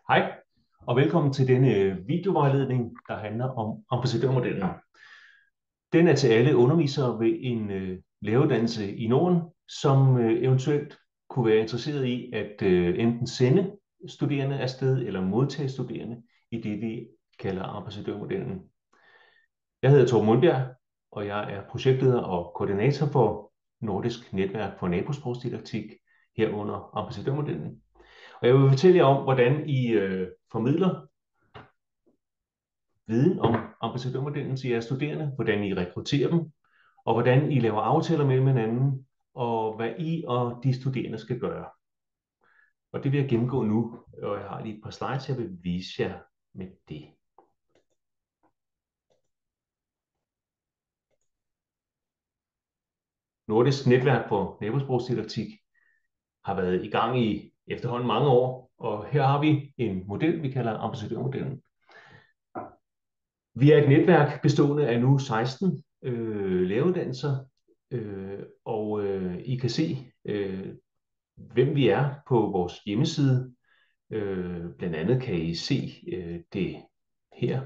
Hej, og velkommen til denne videovejledning, der handler om ambassadørmodellen. Den er til alle undervisere ved en læreruddannelse i Norden, som eventuelt kunne være interesseret i at enten sende studerende afsted eller modtage studerende i det, vi kalder ambassadørmodellen. Jeg hedder Torben Mundbjerg, og jeg er projektleder og koordinator for Nordisk Netværk for Nabosprogsdidaktik herunder ambassadørmodellen. Og jeg vil fortælle jer om, hvordan I formidler viden om ambassadørmodellen til jeres studerende, hvordan I rekrutterer dem, og hvordan I laver aftaler mellem hinanden, og hvad I og de studerende skal gøre. Og det vil jeg gennemgå nu, og jeg har lige et par slides, jeg vil vise jer med det. Nordisk Netværk for Nabosprogsdidaktik har været i gang i efterhånden mange år, og her har vi en model, vi kalder ambassadørmodellen. Vi er et netværk bestående af nu 16 læreruddannelser, og I kan se, hvem vi er på vores hjemmeside. Blandt andet kan I se det her,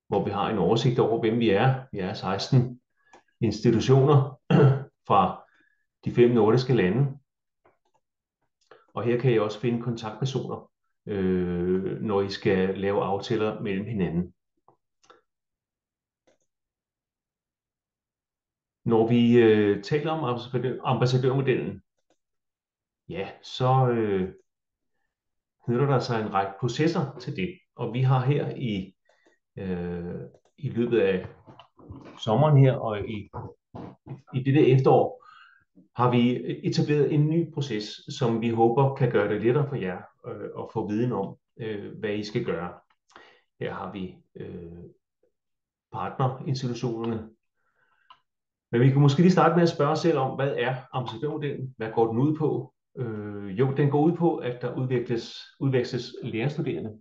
hvor vi har en oversigt over, hvem vi er. Vi er 16 institutioner fra de 5 nordiske lande. Og her kan I også finde kontaktpersoner, når I skal lave aftaler mellem hinanden. Når vi taler om ambassadørmodellen, ja, så knytter der sig en række processer til det. Og vi har her i løbet af sommeren her og i dette efterår, har vi etableret en ny proces, som vi håber kan gøre det lettere for jer at få viden om, hvad I skal gøre. Her har vi partnerinstitutionerne. Men vi kan måske lige starte med at spørge os selv om, hvad er ambassadørmodellen? Hvad går den ud på? Jo, den går ud på, at der udveksles lærerstuderende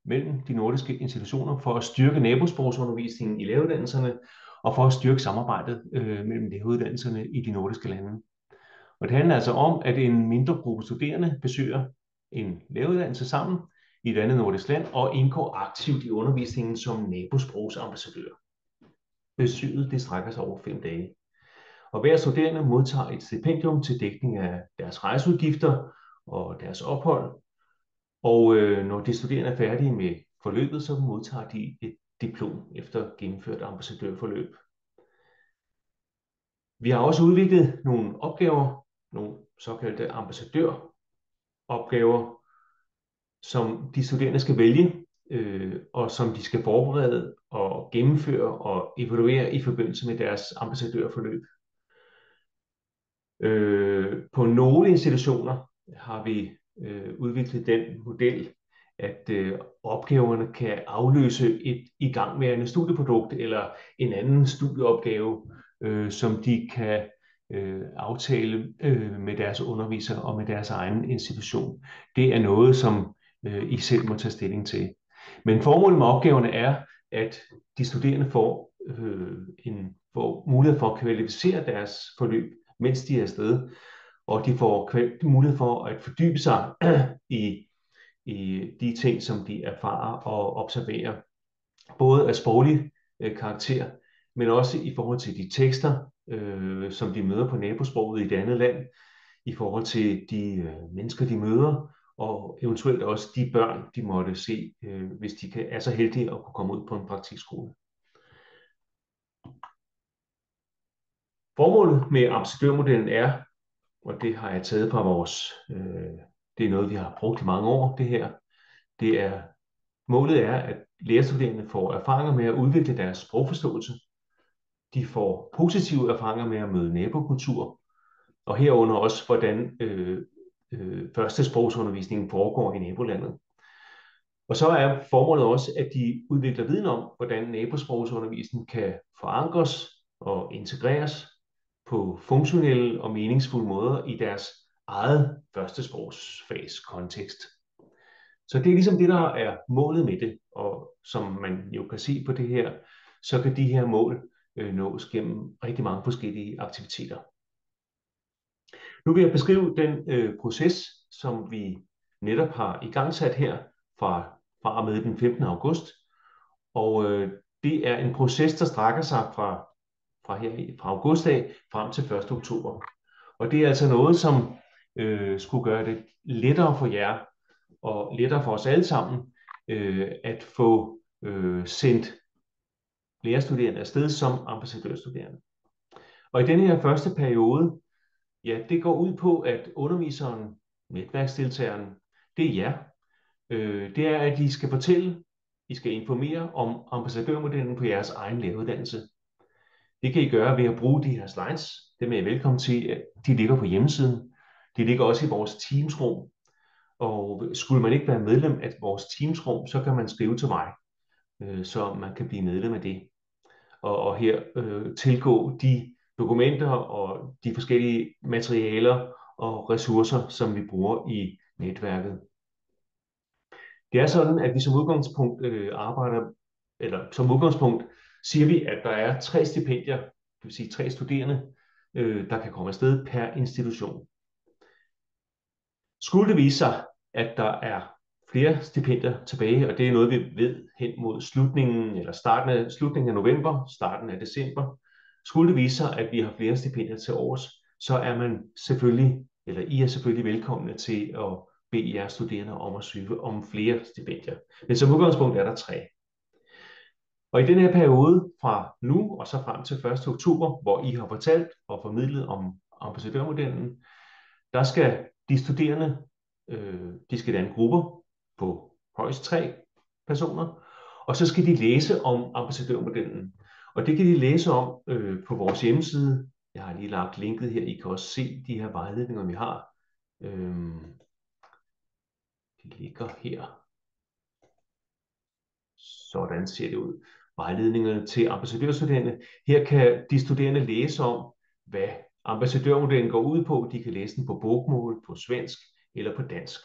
mellem de nordiske institutioner for at styrke nabosprogsundervisningen i læreruddannelserne og for at styrke samarbejdet mellem læreruddannelserne i de nordiske lande. Og det handler altså om, at en mindre gruppe studerende besøger en læreruddannelse sammen i et andet nordisk land og indgår aktivt i undervisningen som nabosprogsambassadør. Besøget det strækker sig over 5 dage. Og hver studerende modtager et stipendium til dækning af deres rejseudgifter og deres ophold. Og når de studerende er færdige med forløbet, så modtager de et diplom efter gennemført ambassadørforløb. Vi har også udviklet nogle opgaver, nogle såkaldte ambassadøropgaver, som de studerende skal vælge, og som de skal forberede og gennemføre og evaluere i forbindelse med deres ambassadørforløb. På nogle institutioner har vi udviklet den model, at opgaverne kan afløse et igangværende studieprodukt eller en anden studieopgave, som de kan aftale med deres undervisere og med deres egen institution. Det er noget, som I selv må tage stilling til. Men formålet med opgaverne er, at de studerende får mulighed for at kvalificere deres forløb, mens de er afsted, og de får mulighed for at fordybe sig i de ting, som de erfarer og observerer, både af sproglig karakter, men også i forhold til de tekster, som de møder på nabosproget i det andet land, i forhold til de mennesker, de møder, og eventuelt også de børn, de måtte se, hvis de er så heldige at kunne komme ud på en praktikskole. Formålet med ambassadørmodellen er, og det har jeg taget fra det er noget, vi har brugt i mange år, det her. Målet er, at lærerstuderende får erfaringer med at udvikle deres sprogforståelse. De får positive erfaringer med at møde nabokultur, og herunder også, hvordan førstesprogsundervisningen foregår i nabolandet. Og så er formålet også, at de udvikler viden om, hvordan nabosprogsundervisningen kan forankres og integreres på funktionelle og meningsfulde måder i deres eget førstesprogsfags kontekst. Så det er ligesom det, der er målet med det, og som man jo kan se på det her, så kan de her mål nås gennem rigtig mange forskellige aktiviteter. Nu vil jeg beskrive den proces, som vi netop har igangsat her fra og med den 15. august. Og det er en proces, der strækker sig fra august af frem til 1. oktober. Og det er altså noget, som skulle gøre det lettere for jer og lettere for os alle sammen at få sendt lærerstuderende afsted som ambassadørstuderende. Og i denne her første periode, ja, det går ud på, at underviseren, netværksdeltageren, det er jer. Det er, at I skal fortælle, I skal informere om ambassadørmodellen på jeres egen læreruddannelse. Det kan I gøre ved at bruge de her slides. Dem er I velkommen til. De ligger på hjemmesiden. De ligger også i vores Teams-rum. Og skulle man ikke være medlem af vores Teams-rum, så kan man skrive til mig, så man kan blive medlem af det. Og her tilgå de dokumenter og de forskellige materialer og ressourcer, som vi bruger i netværket. Det er sådan, at vi som udgangspunkt som udgangspunkt siger vi, at der er 3 stipendier, det vil sige 3 studerende, der kan komme afsted per institution. Skulle det vise sig, at der er flere stipendier tilbage, og det er noget, vi ved hen mod slutningen af november, starten af december. Skulle det vise sig, at vi har flere stipendier til års, så er I er selvfølgelig velkomne til at bede jeres studerende om at søge om flere stipendier. Men som udgangspunkt er der 3. Og i den her periode fra nu og så frem til 1. oktober, hvor I har fortalt og formidlet om ambassadørmodellen, der skal de studerende, de skal danne grupper på højst 3 personer, og så skal de læse om ambassadørmodellen. Og det kan de læse om på vores hjemmeside. Jeg har lige lagt linket her. I kan også se de her vejledninger, vi har. De ligger her. Sådan ser det ud. Vejledningerne til ambassadørstuderende. Her kan de studerende læse om, hvad ambassadørmodellen går ud på. De kan læse den på bogmål, på svensk eller på dansk.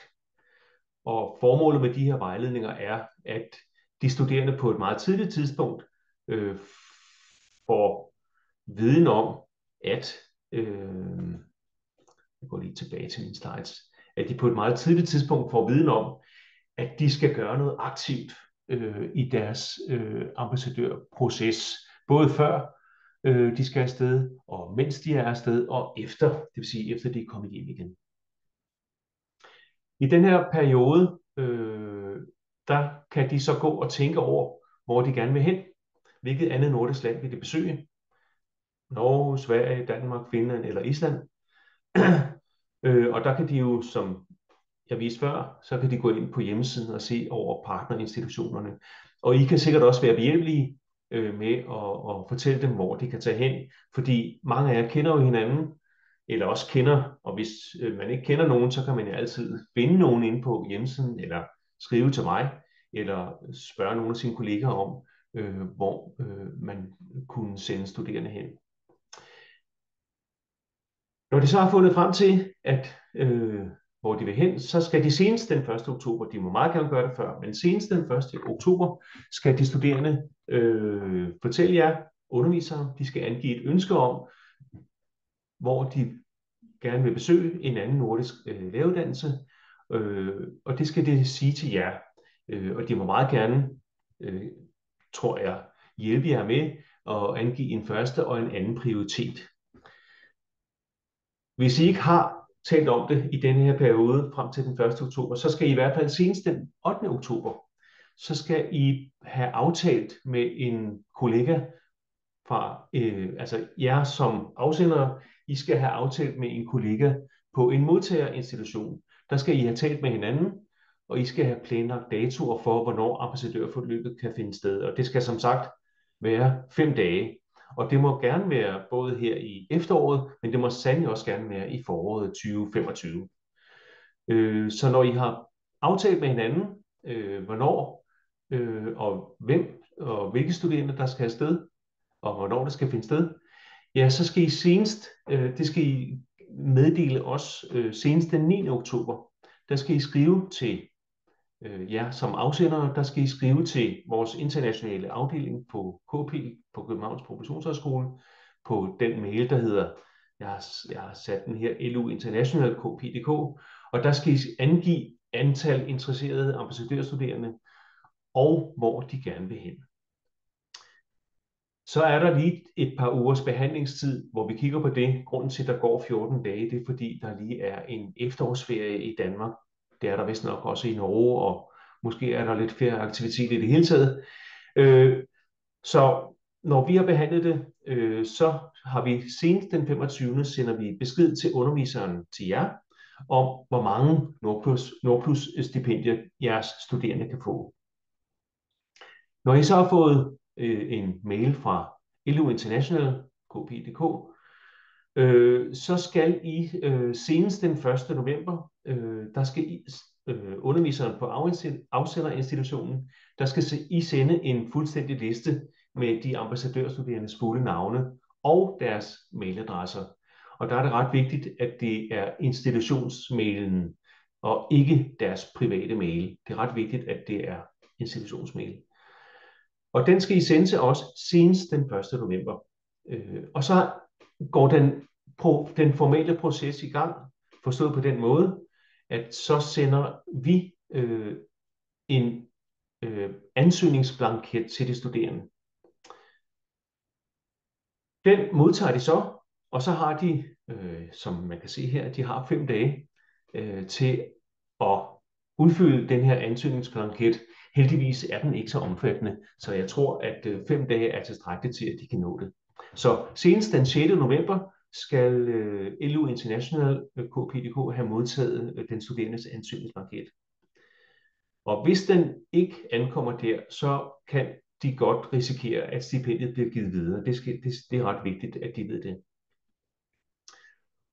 Og formålet med de her vejledninger er, at de studerende på et meget tidligt tidspunkt får viden om, at jeg går lige tilbage til mine slides, at de på et meget tidligt tidspunkt får viden om, at de skal gøre noget aktivt i deres ambassadørproces, både før de skal afsted, og mens de er afsted, og efter, det vil sige efter de er kommet hjem igen. I den her periode, der kan de så gå og tænke over, hvor de gerne vil hen. Hvilket andet nordisk land vil de besøge? Norge, Sverige, Danmark, Finland eller Island. Og der kan de jo, som jeg viste før, så kan de gå ind på hjemmesiden og se over partnerinstitutionerne. Og I kan sikkert også være behjælpelige med at fortælle dem, hvor de kan tage hen. Fordi mange af jer kender jo hinanden, eller også kender, og hvis man ikke kender nogen, så kan man jo altid finde nogen inde på hjemmesiden, eller skrive til mig, eller spørge nogle af sine kolleger om, hvor man kunne sende studerende hen. Når de så har fundet frem til, at hvor de vil hen, så skal de senest den 1. oktober, de må meget gerne gøre det før, men senest den 1. oktober skal de studerende fortælle jer, undervisere, de skal angive et ønske om, hvor de gerne vil besøge en anden nordisk læreruddannelse, og det skal de sige til jer. Og de må meget gerne, tror jeg, hjælpe jer med at angive en første og en anden prioritet. Hvis I ikke har talt om det i denne her periode frem til den 1. oktober, så skal I i hvert fald senest den 8. oktober, så skal I have aftalt med en kollega fra, altså jer som afsendere, I skal have aftalt med en kollega på en modtagerinstitution. Der skal I have talt med hinanden, og I skal have planlagt datoer for, hvornår ambassadørforløbet kan finde sted. Og det skal som sagt være 5 dage. Og det må gerne være både her i efteråret, men det må sandelig også gerne være i foråret 2025. Så når I har aftalt med hinanden, hvornår og hvem og hvilke studerende, der skal afsted, og hvornår det skal finde sted, ja, så skal I senest, det skal I meddele os senest den 9. oktober. Der skal I skrive til jer som afsendere, der skal I skrive til vores internationale afdeling på KP, på Københavns Professionshøjskole, på den mail, der hedder Jeg har sat den her LU International KPDK, og der skal I angive antal interesserede ambassadørstuderende og hvor de gerne vil hen. Så er der lige et par ugers behandlingstid, hvor vi kigger på det. Grunden til, at der går 14 dage, det er fordi, der lige er en efterårsferie i Danmark. Det er der vist nok også i Norge, og måske er der lidt flere aktivitet i det hele taget. Så når vi har behandlet det, så har vi senest den 25. sender vi besked til underviseren til jer, om hvor mange Nordplus stipendier jeres studerende kan få. Når I så har fået en mail fra LU International KPDK, så skal I senest den 1. november, der skal I, underviseren på afsenderinstitutionen, der skal I sende en fuldstændig liste med de ambassadørstuderendes fulde navne og deres mailadresser. Og der er det ret vigtigt, at det er institutionsmailen og ikke deres private mail. Det er ret vigtigt, at det er institutionsmail. Og den skal I sende til os senest den 1. november. Og så går den formelle proces i gang, forstået på den måde, at så sender vi en ansøgningsblanket til de studerende. Den modtager de så, og så har de, som man kan se her, de har 5 dage til at udfylde den her ansøgningsblanket. Heldigvis er den ikke så omfattende, så jeg tror, at 5 dage er tilstrækkeligt til, at de kan nå det. Så senest den 6. november skal LU International KPDK have modtaget den studerendes ansøgningsblanket. Og hvis den ikke ankommer der, så kan de godt risikere, at stipendiet bliver givet videre. Det er ret vigtigt, at de ved det.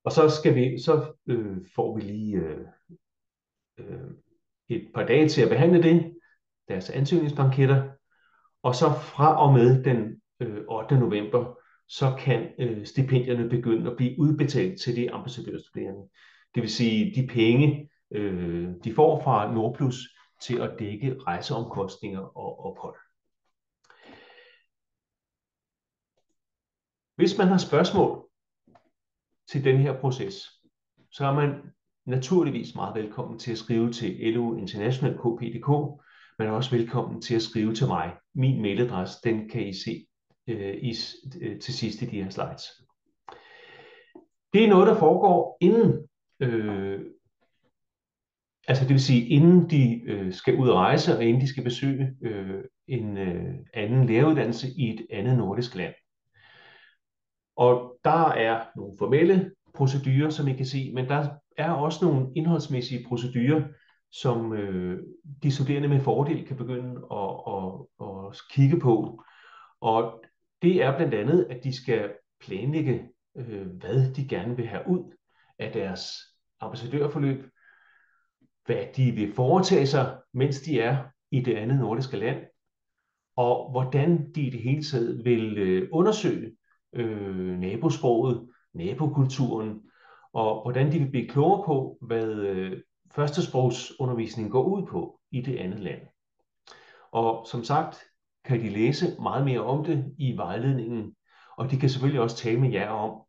Og så får vi lige et par dage til at behandle det, deres ansøgningsblanketter, og så fra og med den 8. november, så kan stipendierne begynde at blive udbetalt til de ambassadørstuderende. Det vil sige, de penge, de får fra Nordplus til at dække rejseomkostninger og ophold. Hvis man har spørgsmål til den her proces, så er man naturligvis meget velkommen til at skrive til LU International KPDK. Man er også velkommen til at skrive til mig. Min mailadresse, den kan I se til sidst i de her slides. Det er noget, der foregår inden, altså det vil sige, inden de skal ud og rejse, og inden de skal besøge en anden læreruddannelse i et andet nordisk land. Og der er nogle formelle procedurer, som I kan se, men der er også nogle indholdsmæssige procedurer, som de studerende med fordel kan begynde at kigge på. Og det er blandt andet, at de skal planlægge, hvad de gerne vil have ud af deres ambassadørforløb, hvad de vil foretage sig, mens de er i det andet nordiske land, og hvordan de i det hele taget vil undersøge nabosproget, nabokulturen, og hvordan de vil blive klogere på, hvad førstesprogsundervisning går ud på i det andet land. Og som sagt, kan de læse meget mere om det i vejledningen, og de kan selvfølgelig også tale med jer om,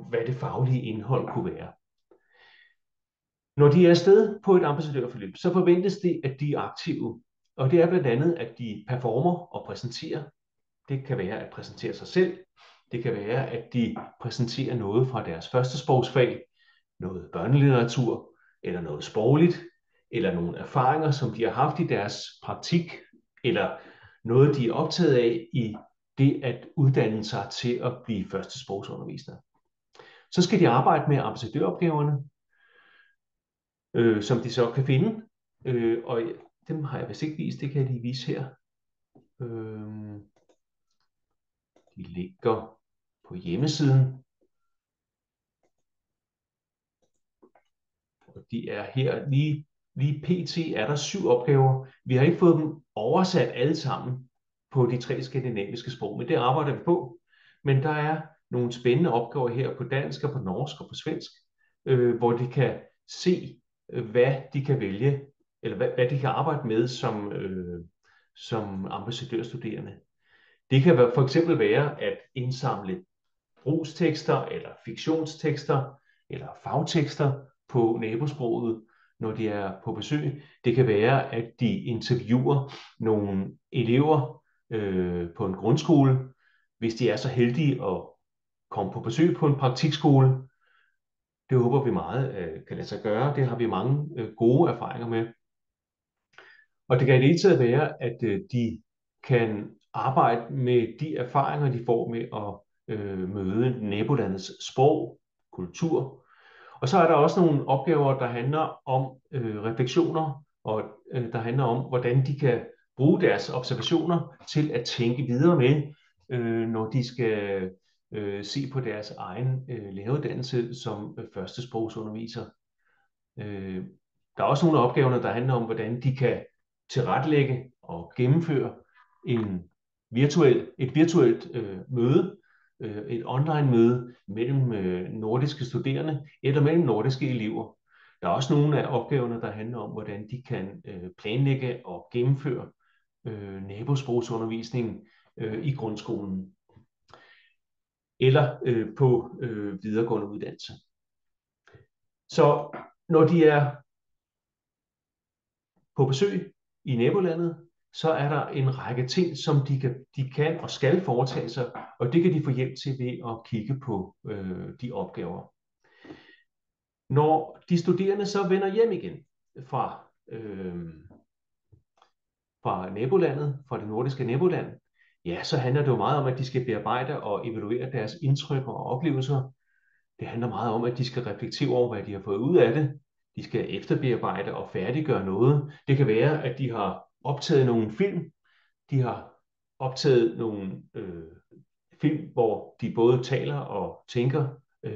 hvad det faglige indhold kunne være. Når de er afsted på et ambassadørforløb, så forventes det, at de er aktive. Og det er blandt andet, at de performer og præsenterer. Det kan være at præsentere sig selv. Det kan være, at de præsenterer noget fra deres førstesprogsfag, noget børnelitteratur, eller noget sprogligt, eller nogle erfaringer, som de har haft i deres praktik, eller noget, de er optaget af i det at uddanne sig til at blive førstesprogsundervisere. Så skal de arbejde med ambassadøropgaverne, som de så kan finde, og dem har jeg vist ikke vist, det kan jeg lige vise her. De ligger på hjemmesiden, og de er her lige pt. Er der 7 opgaver. Vi har ikke fået dem oversat alle sammen på de 3 skandinaviske sprog, men det arbejder vi på. Men der er nogle spændende opgaver her på dansk og på norsk og på svensk, hvor de kan se, hvad de kan vælge, eller hvad de kan arbejde med som ambassadørstuderende. Det kan for eksempel være at indsamle brugstekster eller fiktionstekster eller fagtekster på nabosproget, når de er på besøg. Det kan være, at de interviewer nogle elever på en grundskole, hvis de er så heldige at komme på besøg på en praktikskole. Det håber vi meget kan lade sig gøre. Det har vi mange gode erfaringer med. Og det kan i det hele taget være, at de kan arbejde med de erfaringer, de får med at møde nabolandets sprog, kultur. Og så er der også nogle opgaver, der handler om refleksioner, og der handler om, hvordan de kan bruge deres observationer til at tænke videre med, når de skal se på deres egen læreruddannelse som førstesprogsunderviser. Der er også nogle af opgaverne, der handler om, hvordan de kan tilrettelægge og gennemføre et virtuelt møde, et online møde mellem nordiske studerende eller mellem nordiske elever. Der er også nogle af opgaverne, der handler om, hvordan de kan planlægge og gennemføre nabosprogsundervisning i grundskolen eller på videregående uddannelse. Så når de er på besøg i nabolandet, så er der en række ting, som de kan og skal foretage sig, og det kan de få hjælp til ved at kigge på de opgaver. Når de studerende så vender hjem igen fra nabolandet, fra det nordiske naboland, ja, så handler det jo meget om, at de skal bearbejde og evaluere deres indtryk og oplevelser. Det handler meget om, at de skal reflektere over, hvad de har fået ud af det. De skal efterbearbejde og færdiggøre noget. Det kan være, at de har optaget nogle film. De har optaget nogle film, hvor de både taler og tænker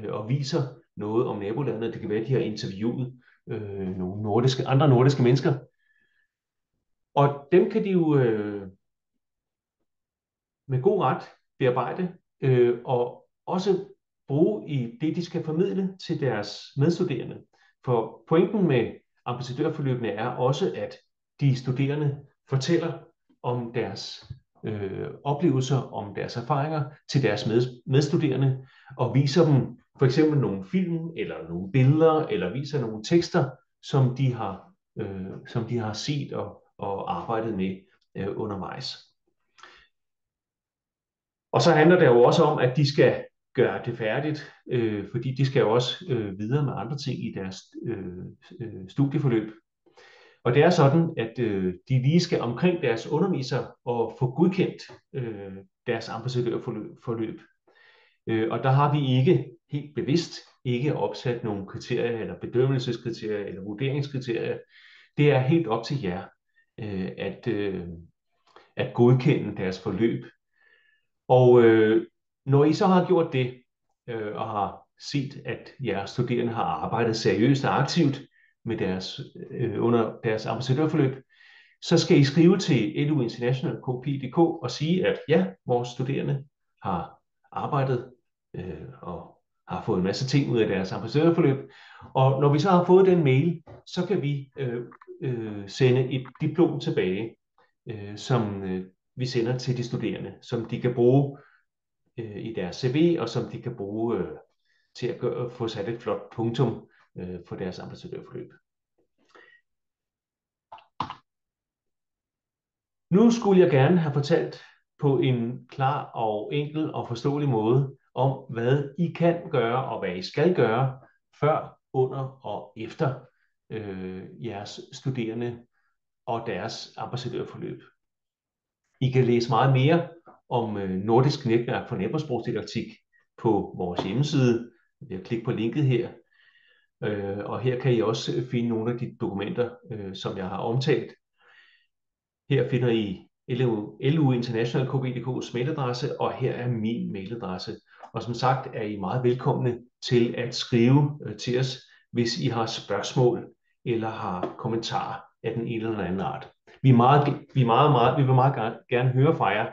og viser noget om nabolandet. Det kan være, at de har interviewet nogle andre nordiske mennesker. Og dem kan de jo med god ret bearbejde og også bruge i det, de skal formidle til deres medstuderende. For pointen med ambassadørforløbene er også, at de studerende fortæller om deres oplevelser, om deres erfaringer til deres medstuderende, og viser dem for eksempel nogle film, eller nogle billeder, eller viser nogle tekster, som de har set og arbejdet med undervejs. Og så handler det jo også om, at de skal gøre det færdigt, fordi de skal jo også videre med andre ting i deres studieforløb. Og det er sådan, at de lige skal omkring deres undervisere og få godkendt deres ambassadørforløb. Og der har vi ikke helt bevidst ikke opsat nogle kriterier, eller bedømmelseskriterier, eller vurderingskriterier. Det er helt op til jer at godkende deres forløb. Og når I så har gjort det, og har set, at jeres studerende har arbejdet seriøst og aktivt med under deres ambassadørforløb, så skal I skrive til LU International KPI.dk og sige, at ja, vores studerende har arbejdet og har fået en masse ting ud af deres ambassadørforløb. Og når vi så har fået den mail, så kan vi sende et diplom tilbage, som vi sender til de studerende, som de kan bruge i deres CV, og som de kan bruge til at få sat et flot punktum for deres ambassadørforløb. Nu skulle jeg gerne have fortalt på en klar og enkel og forståelig måde om, hvad I kan gøre og hvad I skal gøre før, under og efter jeres studerende og deres ambassadørforløb. I kan læse meget mere om Nordisk Netværk for Nabosprogsdidaktik på vores hjemmeside. Jeg klikker på linket her. Og her kan I også finde nogle af de dokumenter, som jeg har omtalt. Her finder I LU International KPI.dk's mailadresse, og her er min mailadresse. Og som sagt er I meget velkomne til at skrive til os, hvis I har spørgsmål eller har kommentarer af den ene eller anden art. Vi vil meget gerne høre fra jer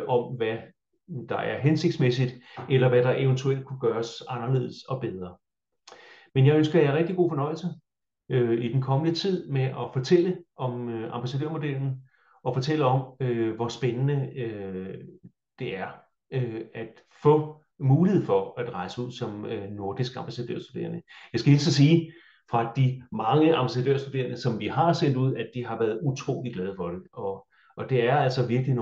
om, hvad der er hensigtsmæssigt, eller hvad der eventuelt kunne gøres anderledes og bedre. Men jeg ønsker jer rigtig god fornøjelse i den kommende tid med at fortælle om ambassadørmodellen, og fortælle om, hvor spændende det er at få mulighed for at rejse ud som nordisk ambassadørstuderende. Jeg skal hilse at sige fra de mange ambassadørstuderende, som vi har sendt ud, at de har været utrolig glade for det. Og det er altså virkelig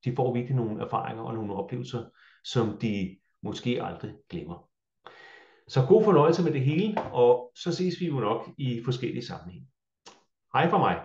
de får virkelig nogle erfaringer og nogle oplevelser, som de måske aldrig glemmer. Så god fornøjelse med det hele, og så ses vi jo nok i forskellige sammenhænge. Hej fra mig.